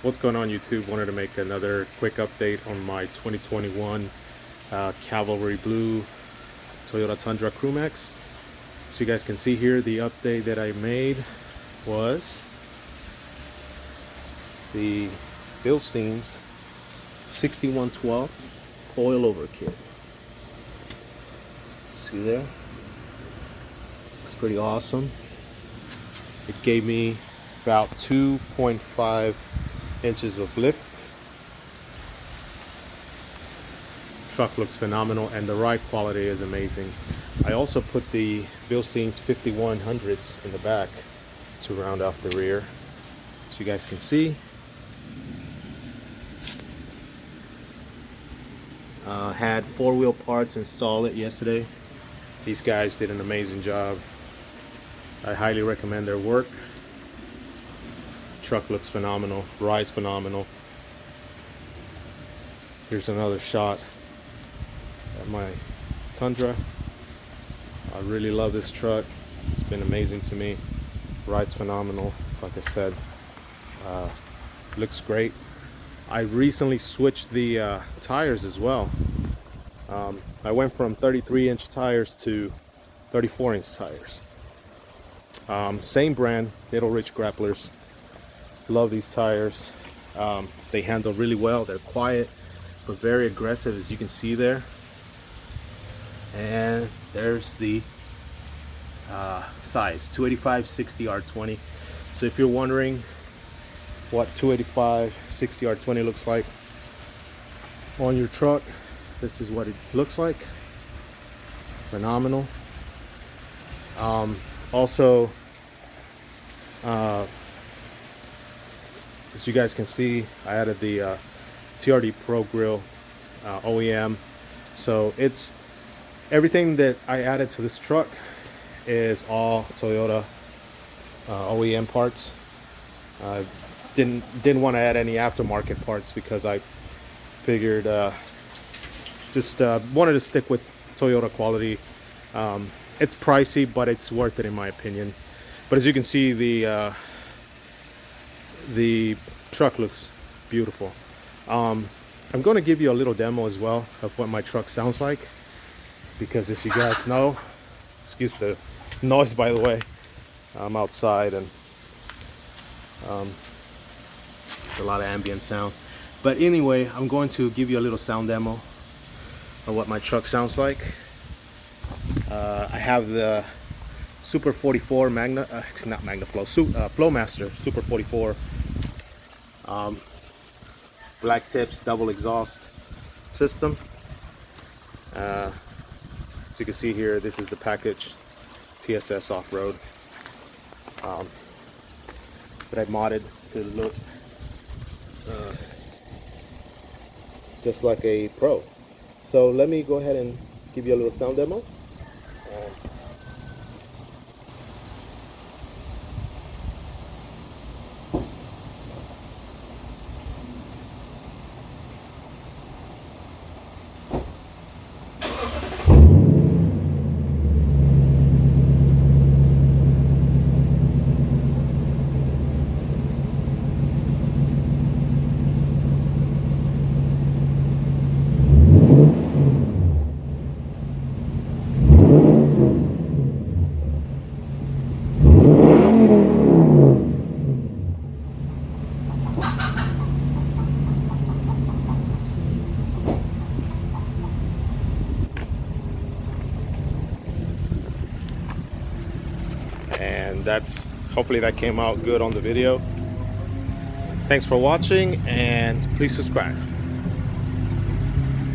What's going on, YouTube? Wanted to make another quick update on my 2021 Cavalry Blue Toyota Tundra Max. So you guys can see here, the update that I made was the Bilstein's 6112 coilover kit. See there? It's pretty awesome. It gave me about 2.5 inches of lift. Truck looks phenomenal and the ride quality is amazing. I also put the Bilstein's 5100s in the back to round off the rear, so you guys can see. Had four-wheel parts installed yesterday. These guys did an amazing job. I highly recommend their work. Truck looks phenomenal, rides phenomenal. Here's another shot at my Tundra. I really love this truck. It's been amazing to me. Rides phenomenal, like I said. Looks great. I recently switched the tires as well. I went from 33-inch tires to 34-inch tires. Same brand, Little Rich Grapplers. Love these tires. They handle really well. They're quiet but very aggressive, as you can see there. And there's the size, 285/60R20. So if you're wondering what 285/60R20 looks like on your truck, this is what it looks like. Phenomenal. Also, as you guys can see, I added the TRD Pro Grill OEM. So it's everything that I added to this truck is all Toyota OEM parts. Didn't want to add any aftermarket parts because I figured just wanted to stick with Toyota quality. It's pricey, but it's worth it in my opinion. But as you can see, the truck looks beautiful. I'm going to give you a little demo as well of what my truck sounds like, because as you guys know, excuse the noise by the way, I'm outside and a lot of ambient sound. But anyway, I'm going to give you a little sound demo of what my truck sounds like. I have the Super 44 Flowmaster Super 44 black tips, double exhaust system. So you can see here, this is the package TSS off-road that I modded to look just like a Pro. So let me go ahead and give you a little sound demo. And hopefully that came out good on the video. Thanks for watching, and please subscribe.